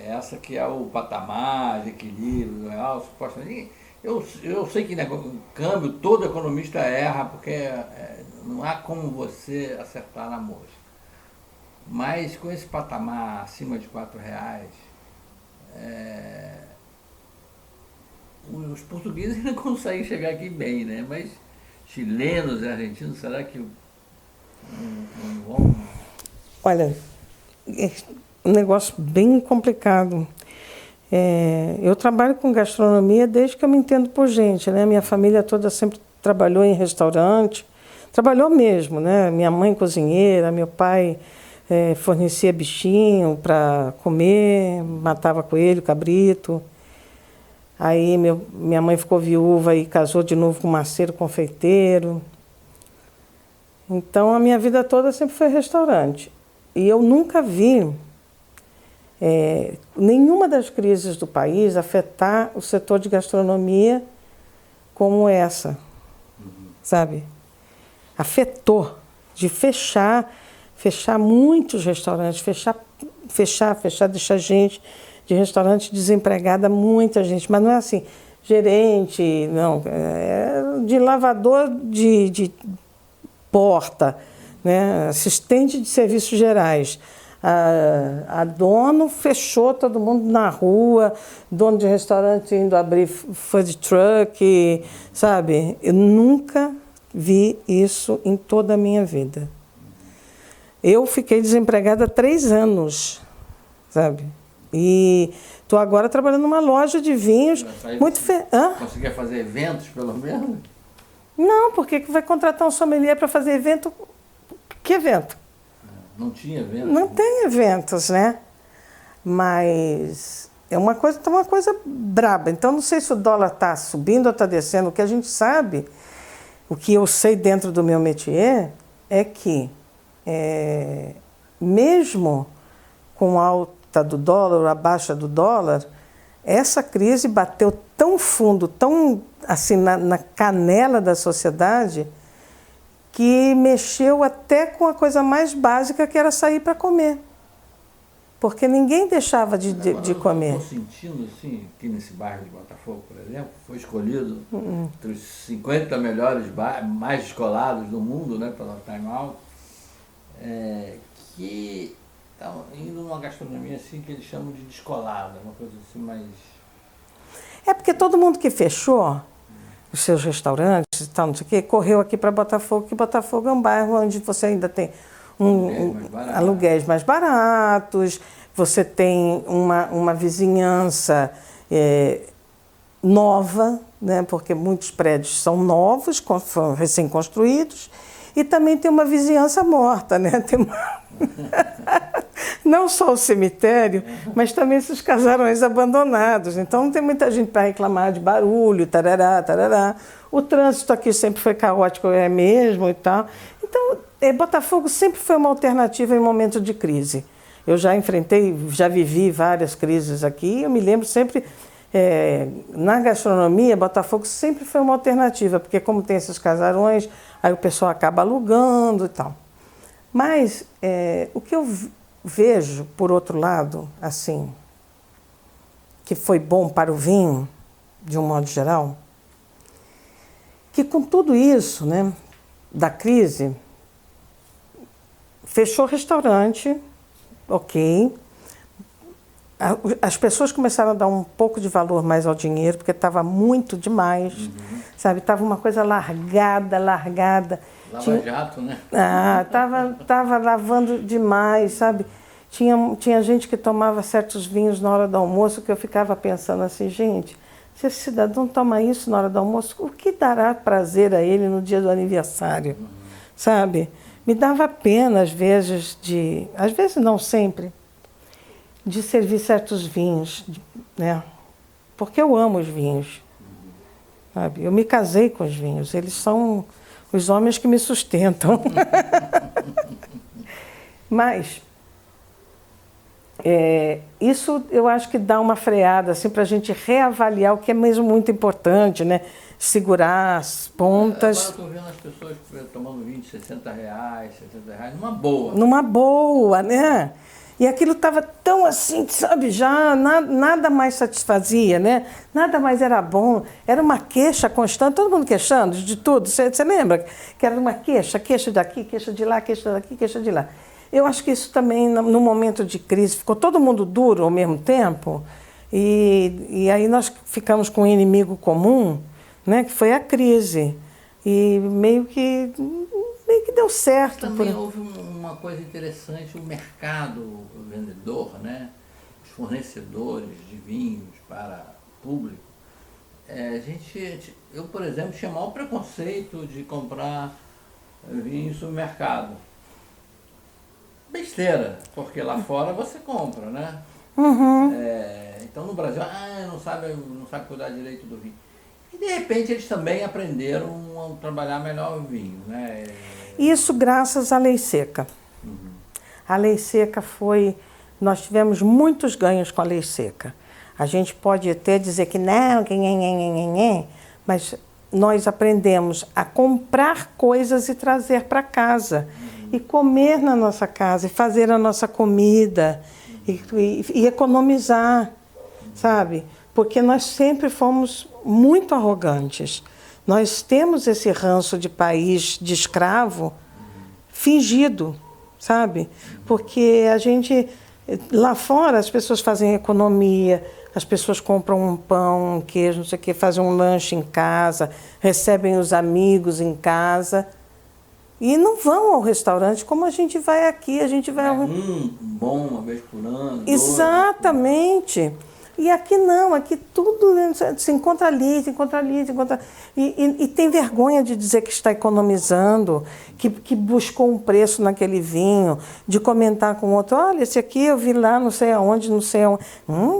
Essa que é o patamar de equilíbrio do real, supostamente. Eu sei que no câmbio todo economista erra, porque não há como você acertar na mosca. Mas com esse patamar acima de R$4, os portugueses ainda conseguem chegar aqui bem, né? Mas chilenos e argentinos, será que não vão? Olha, é um negócio bem complicado. Eu trabalho com gastronomia desde que eu me entendo por gente, né? Minha família toda sempre trabalhou em restaurante, trabalhou mesmo, né? Minha mãe cozinheira, meu pai fornecia bichinho para comer, matava coelho, cabrito. Aí minha mãe ficou viúva e casou de novo com um marceiro confeiteiro. Então a minha vida toda sempre foi restaurante. E eu nunca vi nenhuma das crises do país afetar o setor de gastronomia como essa, sabe? Afetou, de fechar muitos restaurantes, deixar gente de restaurante desempregada, muita gente, mas não é assim, gerente, não, de lavador de porta, né? Assistente de serviços gerais, A dono fechou todo mundo na rua, dono de restaurante indo abrir food truck, sabe? Eu nunca vi isso em toda a minha vida. Eu fiquei desempregada há 3 anos, sabe? E estou agora trabalhando numa loja de vinhos. Conseguia fazer eventos, pelo menos? Não, porque vai contratar um sommelier para fazer evento? Que evento? Não tinha evento? Não tem eventos, né? Mas é uma coisa braba. Então, não sei se o dólar está subindo ou está descendo. O que a gente sabe, o que eu sei dentro do meu métier, é que mesmo com a alta do dólar, a baixa do dólar, essa crise bateu tão fundo, tão assim na canela da sociedade, que mexeu até com a coisa mais básica, que era sair para comer. Porque ninguém deixava de comer. Eu estou sentindo, assim, aqui nesse bairro de Botafogo, por exemplo, foi escolhido entre os 50 melhores mais descolados do mundo, né, pela Time Out, que estão indo numa gastronomia assim que eles chamam de descolada, uma coisa assim mais... É porque todo mundo que fechou os seus restaurantes e tal, não sei o quê, correu aqui para Botafogo, que Botafogo é um bairro onde você ainda tem aluguéis mais baratos, você tem uma vizinhança nova, né, porque muitos prédios são novos, foram recém-construídos, e também tem uma vizinhança morta, né? Tem não só o cemitério, mas também esses casarões abandonados. Então não tem muita gente para reclamar de barulho, tarará, tarará. O trânsito aqui sempre foi caótico, mesmo e tal. Então, Botafogo sempre foi uma alternativa em momentos de crise. Eu já vivi várias crises aqui. Eu me lembro sempre, na gastronomia, Botafogo sempre foi uma alternativa, porque como tem esses casarões, aí o pessoal acaba alugando e tal. Mas o que eu vejo, por outro lado, assim, que foi bom para o vinho, de um modo geral, que com tudo isso, né, da crise, fechou restaurante, ok. As pessoas começaram a dar um pouco de valor mais ao dinheiro, porque estava muito demais, sabe? Estava uma coisa largada. Lava Jato, né? Tava lavando demais, sabe? Tinha gente que tomava certos vinhos na hora do almoço, que eu ficava pensando assim, gente, se esse cidadão toma isso na hora do almoço, o que dará prazer a ele no dia do aniversário, sabe? Me dava pena, às vezes não sempre, de servir certos vinhos, né? Porque eu amo os vinhos, sabe? Eu me casei com os vinhos, eles são os homens que me sustentam. Mas isso eu acho que dá uma freada assim, para a gente reavaliar o que é mesmo muito importante, né? Segurar as pontas. Agora eu estou vendo as pessoas tomando vinho de R$60, R$70, numa boa. Numa boa, né? E aquilo estava tão assim, sabe, já nada mais satisfazia, né? Nada mais era bom. Era uma queixa constante, todo mundo queixando de tudo. Você lembra que era uma queixa daqui, queixa de lá, queixa daqui, queixa de lá. Eu acho que isso também, no momento de crise, ficou todo mundo duro ao mesmo tempo. E aí nós ficamos com um inimigo comum, né, que foi a crise. E meio que deu certo. Também houve uma coisa interessante, o mercado, o vendedor, né, os fornecedores de vinhos para o público. Eu, por exemplo, tinha o maior preconceito de comprar vinho em supermercado. Besteira, porque lá fora você compra, né? Então no Brasil, não sabe cuidar direito do vinho. E de repente eles também aprenderam a trabalhar melhor o vinho, né? Isso graças à lei seca. A lei seca nós tivemos muitos ganhos com a lei seca. A gente pode até dizer que não, mas nós aprendemos a comprar coisas e trazer para casa. E comer na nossa casa, e fazer a nossa comida, e economizar, sabe? Porque nós sempre fomos muito arrogantes. Nós temos esse ranço de país de escravo fingido, sabe? Porque a gente, lá fora, as pessoas fazem economia, as pessoas compram um pão, um queijo, não sei o quê, fazem um lanche em casa, recebem os amigos em casa e não vão ao restaurante como a gente vai aqui, a gente vai... Bom, uma vez por ano. Exatamente. E aqui não, aqui tudo se encontra ali, se encontra ali, se encontra... E tem vergonha de dizer que está economizando, que buscou um preço naquele vinho, de comentar com o outro, olha, esse aqui eu vi lá, não sei aonde, não sei aonde.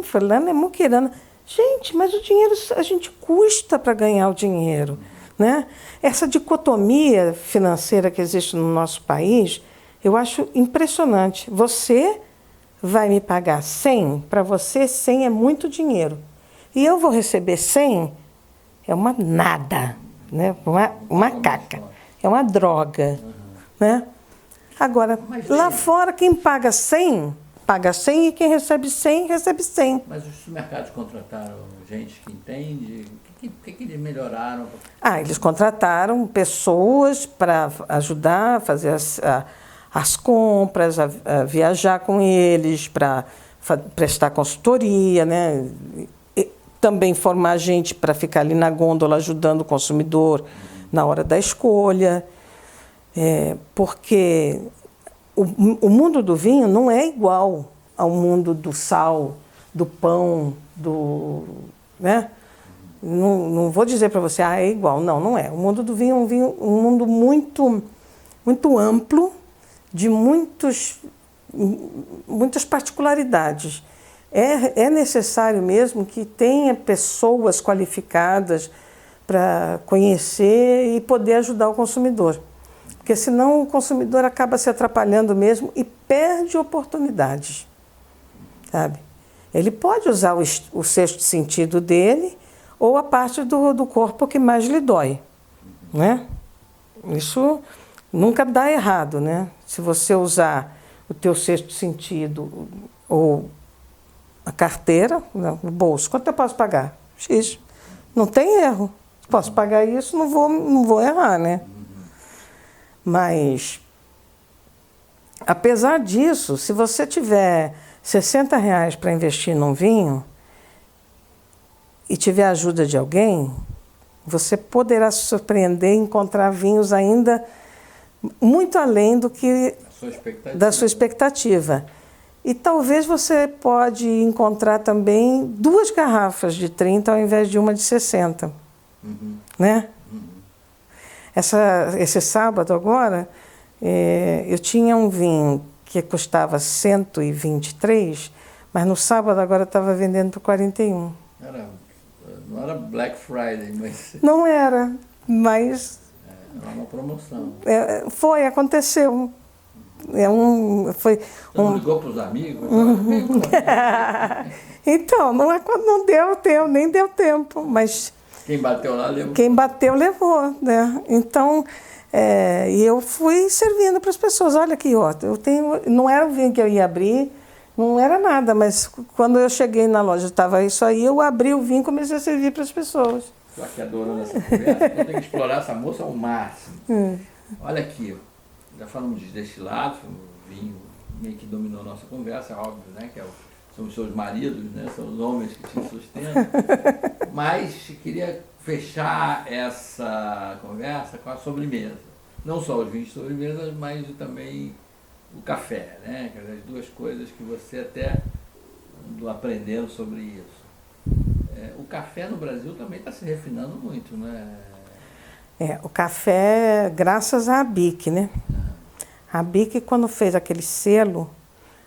Fulano é muquirana. Gente, mas o dinheiro, a gente custa para ganhar o dinheiro, né? Essa dicotomia financeira que existe no nosso país, eu acho impressionante. Você vai me pagar 100, para você 100 é muito dinheiro. E eu vou receber 100, é uma nada, né? Uma caca, é uma droga. Né? Agora, lá fora, quem paga 100 e quem recebe 100, recebe 100. Mas os mercados contrataram gente que entende? O que eles melhoraram? Eles contrataram pessoas para ajudar a fazer as compras, a viajar com eles, para prestar consultoria, né? E também formar gente para ficar ali na gôndola ajudando o consumidor na hora da escolha. Porque o mundo do vinho não é igual ao mundo do sal, do pão, né? Não vou dizer para você, é igual. Não, não é. O mundo do vinho é um mundo muito, muito amplo, de muitas particularidades. É necessário mesmo que tenha pessoas qualificadas para conhecer e poder ajudar o consumidor. Porque senão o consumidor acaba se atrapalhando mesmo e perde oportunidades, sabe? Ele pode usar o sexto sentido dele ou a parte do corpo que mais lhe dói, né? Isso nunca dá errado, né? Se você usar o teu sexto sentido ou a carteira, o bolso, quanto eu posso pagar? X. Não tem erro. Posso pagar isso, não vou errar, né? Mas, apesar disso, se você tiver R$60 para investir num vinho e tiver a ajuda de alguém, você poderá se surpreender e encontrar vinhos ainda muito além da sua expectativa. E talvez você pode encontrar também 2 garrafas de 30 ao invés de uma de 60. Né? Esse sábado agora, eu tinha um vinho que custava 123, mas no sábado agora estava vendendo por 41. Não era Black Friday, mas... Não era, mas... Era uma promoção. Aconteceu. Você não ligou para os amigos? Então, não deu tempo, nem deu tempo, mas... Quem bateu lá levou. Quem bateu levou, né? Então, e eu fui servindo para as pessoas. Olha aqui, ó, não era o vinho que eu ia abrir, não era nada, mas quando eu cheguei na loja, estava isso aí, eu abri o vinho e comecei a servir para as pessoas. Estou aqui adorando essa conversa, eu tenho que explorar essa moça ao máximo. Olha aqui, já falamos de destilados, o vinho meio que dominou a nossa conversa, é óbvio, né? Que são os seus maridos, né? São os homens que te sustentam. Mas queria fechar essa conversa com a sobremesa. Não só os vinhos de sobremesa, mas também o café, né? As 2 coisas que você até andou aprendendo sobre isso. O café no Brasil também está se refinando muito, né? O café, graças à ABIC, né? A ABIC, quando fez aquele selo,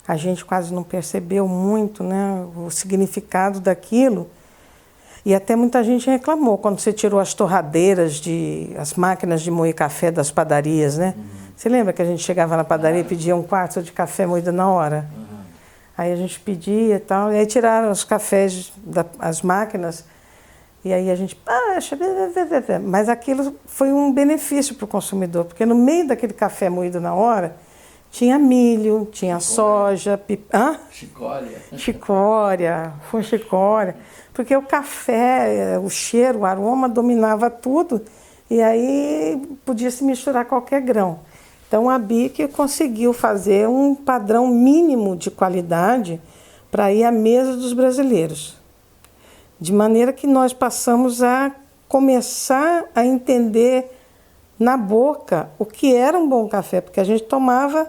a gente quase não percebeu muito, né, o significado daquilo. E até muita gente reclamou quando você tirou as torradeiras, as máquinas de moer café das padarias, né? Você lembra que a gente chegava na padaria e pedia 1/4 de café moído na hora? Aí a gente pedia e tal, e aí tiraram os cafés, as máquinas, e aí a gente, mas aquilo foi um benefício para o consumidor, porque no meio daquele café moído na hora, tinha milho, tinha soja, chicória, porque o café, o cheiro, o aroma dominava tudo, e aí podia se misturar qualquer grão. Então a BIC conseguiu fazer um padrão mínimo de qualidade para ir à mesa dos brasileiros. De maneira que nós passamos a começar a entender na boca o que era um bom café, porque a gente tomava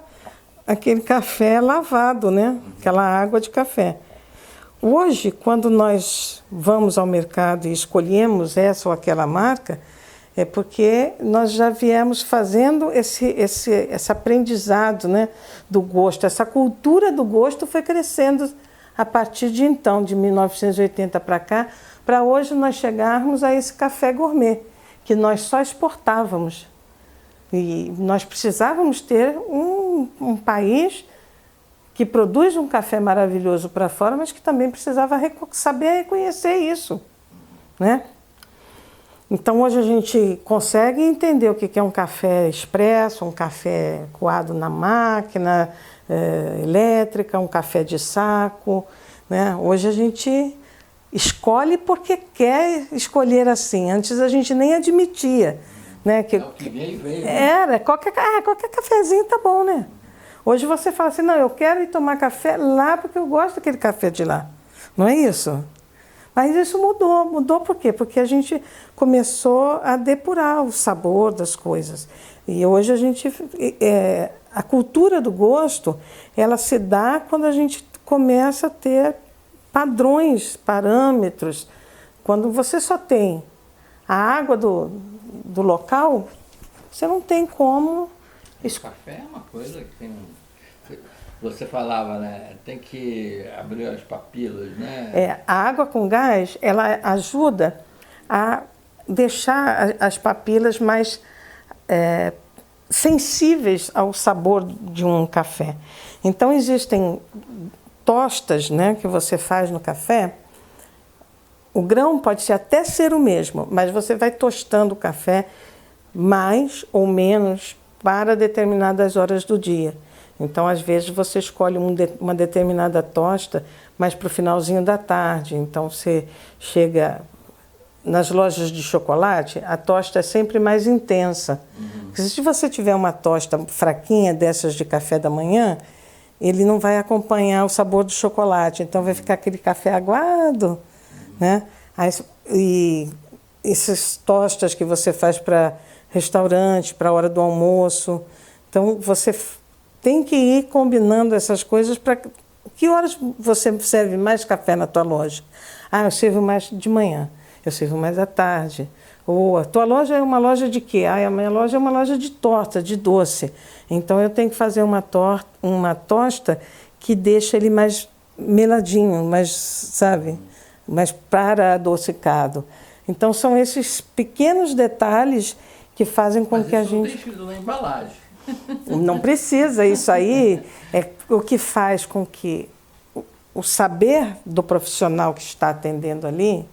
aquele café lavado, né? Aquela água de café. Hoje, quando nós vamos ao mercado e escolhemos essa ou aquela marca, é porque nós já viemos fazendo esse aprendizado, né, do gosto. Essa cultura do gosto foi crescendo a partir de então, de 1980 para cá, para hoje nós chegarmos a esse café gourmet, que nós só exportávamos. E nós precisávamos ter um país que produz um café maravilhoso para fora, mas que também precisava saber reconhecer isso, né? Então hoje a gente consegue entender o que é um café expresso, um café coado na máquina elétrica, um café de saco, né? Hoje a gente escolhe porque quer escolher assim. Antes a gente nem admitia, né? Que o que veio, veio. Era, qualquer cafezinho tá bom, né? Hoje você fala assim, não, eu quero ir tomar café lá porque eu gosto daquele café de lá. Não é isso? Mas isso mudou. Mudou por quê? Porque a gente começou a depurar o sabor das coisas. E hoje a gente... a cultura do gosto, ela se dá quando a gente começa a ter padrões, parâmetros. Quando você só tem a água do local, você não tem como... O café é uma coisa que tem Você falava, né? Tem que abrir as papilas, né? A água com gás, ela ajuda a deixar as papilas mais sensíveis ao sabor de um café. Então existem tostas, né, que você faz no café. O grão pode até ser o mesmo, mas você vai tostando o café mais ou menos para determinadas horas do dia. Então, às vezes, você escolhe uma determinada tosta, mas para o finalzinho da tarde. Então, você chega nas lojas de chocolate, a tosta é sempre mais intensa. Porque se você tiver uma tosta fraquinha dessas de café da manhã, ele não vai acompanhar o sabor do chocolate. Então, vai ficar aquele café aguado, né? E essas tostas que você faz para restaurante, para a hora do almoço. Então, você tem que ir combinando essas coisas para... Que horas você serve mais café na tua loja? Eu sirvo mais de manhã, eu sirvo mais à tarde. Ou a tua loja é uma loja de quê? A minha loja é uma loja de torta, de doce. Então, eu tenho que fazer uma tosta que deixa ele mais meladinho, mais, sabe, mais para adocicado. Então, são esses pequenos detalhes que fazem com que a gente... Mas isso não tem escrito na embalagem. Não precisa, isso aí é o que faz com que o saber do profissional que está atendendo ali,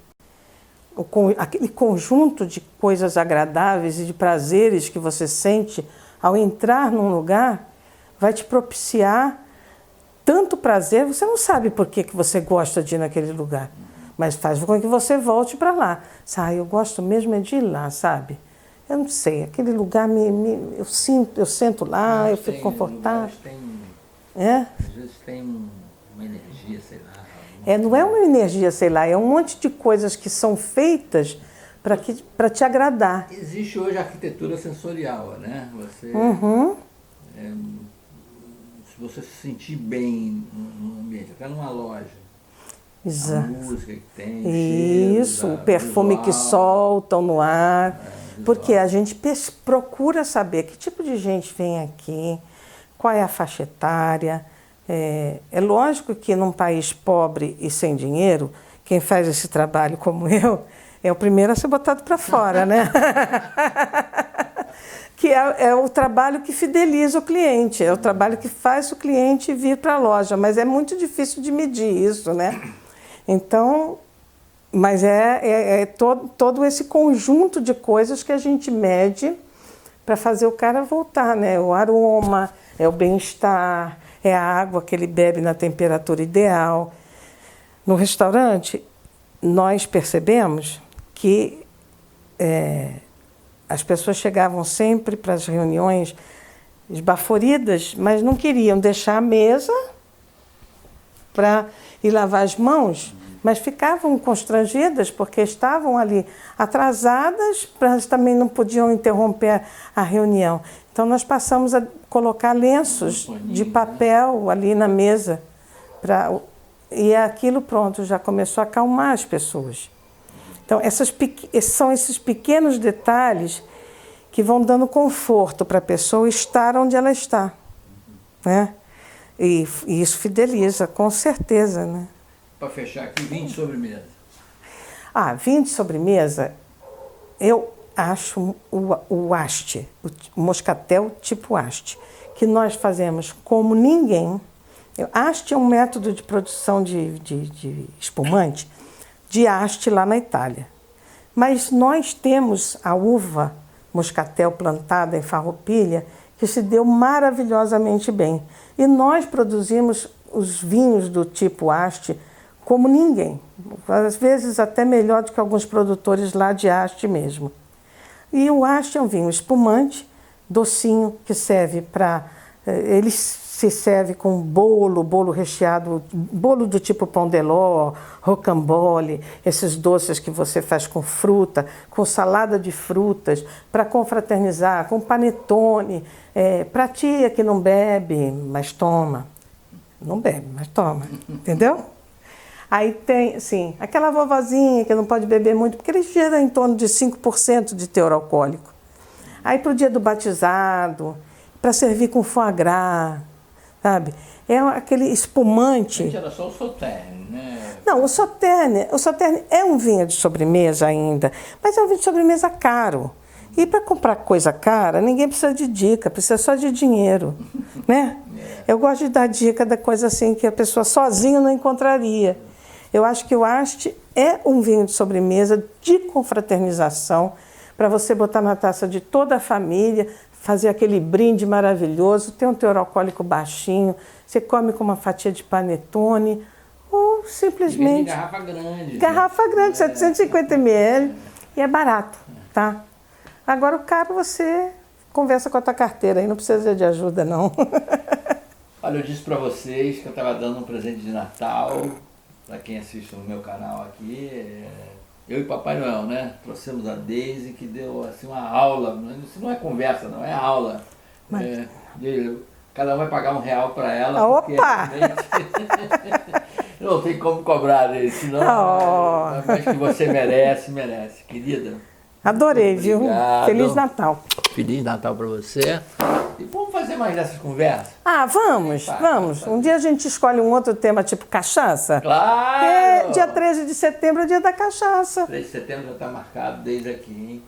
aquele conjunto de coisas agradáveis e de prazeres que você sente ao entrar num lugar, vai te propiciar tanto prazer, você não sabe por que você gosta de ir naquele lugar, mas faz com que você volte para lá. Eu gosto mesmo de ir lá, sabe? Eu não sei, aquele lugar eu sento lá, eu fico confortável. Às vezes tem uma energia, sei lá. Não é uma energia, sei lá, é um monte de coisas que são feitas para te agradar. Existe hoje a arquitetura sensorial, né? Você, se você se sentir bem no ambiente, até numa loja, exato. A música que tem, o perfume que soltam no ar. Porque a gente procura saber que tipo de gente vem aqui, qual é a faixa etária. É lógico que num país pobre e sem dinheiro, quem faz esse trabalho como eu, é o primeiro a ser botado para fora, né? Que é o trabalho que fideliza o cliente, é o trabalho que faz o cliente vir para a loja, mas é muito difícil de medir isso, né? Então... Mas todo esse conjunto de coisas que a gente mede para fazer o cara voltar, né? O aroma, é o bem-estar, é a água que ele bebe na temperatura ideal. No restaurante, nós percebemos que as pessoas chegavam sempre para as reuniões esbaforidas, mas não queriam deixar a mesa para ir lavar as mãos, mas ficavam constrangidas porque estavam ali atrasadas, mas também não podiam interromper a reunião. Então nós passamos a colocar lenços de papel ali na mesa e aquilo pronto já começou a acalmar as pessoas. Então são esses pequenos detalhes que vão dando conforto para a pessoa estar onde ela está, né? E isso fideliza, com certeza, né? Para fechar aqui, vinho de sobremesa. Vinho de sobremesa, eu acho o haste, o moscatel tipo haste, que nós fazemos como ninguém. Haste é um método de produção de espumante de haste lá na Itália. Mas nós temos a uva moscatel plantada em Farroupilha, que se deu maravilhosamente bem. E nós produzimos os vinhos do tipo haste como ninguém. Às vezes até melhor do que alguns produtores lá de haste mesmo. E o haste é um vinho espumante, docinho, que serve para... Ele se serve com bolo recheado, bolo do tipo pão de ló, rocambole, esses doces que você faz com fruta, com salada de frutas, para confraternizar, com panetone, para tia que não bebe, mas toma. Não bebe, mas toma, entendeu? Aí tem, assim, aquela vovozinha que não pode beber muito, porque ele gera em torno de 5% de teor alcoólico. Aí para o dia do batizado, para servir com foie gras, sabe? É aquele espumante. Gente, era só o Sauterne, né? Não, o Sauterne é um vinho de sobremesa ainda, mas é um vinho de sobremesa caro. E para comprar coisa cara, ninguém precisa de dica, precisa só de dinheiro, né? Eu gosto de dar dica da coisa assim que a pessoa sozinha não encontraria. Eu acho que o haste é um vinho de sobremesa de confraternização para você botar na taça de toda a família, fazer aquele brinde maravilhoso, tem um teor alcoólico baixinho, você come com uma fatia de panetone ou simplesmente... Garrafa grande. Garrafa grande, 750 ml e é barato, tá? Agora o caro você conversa com a tua carteira aí, não precisa de ajuda não. Olha, eu disse para vocês que eu estava dando um presente de Natal para quem assiste no meu canal aqui. Eu e Papai Noel, né? Trouxemos a Deise, que deu assim uma aula. Isso não é conversa, não, é aula. Mas... cada um vai pagar R$1 para ela. Opa! Não tem como cobrar dele, senão. Mas que você merece, querida. Adorei, viu? Feliz Natal. Feliz Natal para você. E vamos fazer mais dessas conversas? Vamos. Um dia a gente escolhe um outro tema, tipo cachaça. Claro! Dia 13 de setembro é dia da cachaça. 13 de setembro já está marcado desde aqui, hein?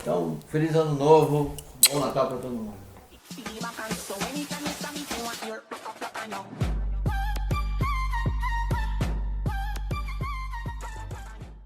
Então, feliz ano novo, bom Natal para todo mundo.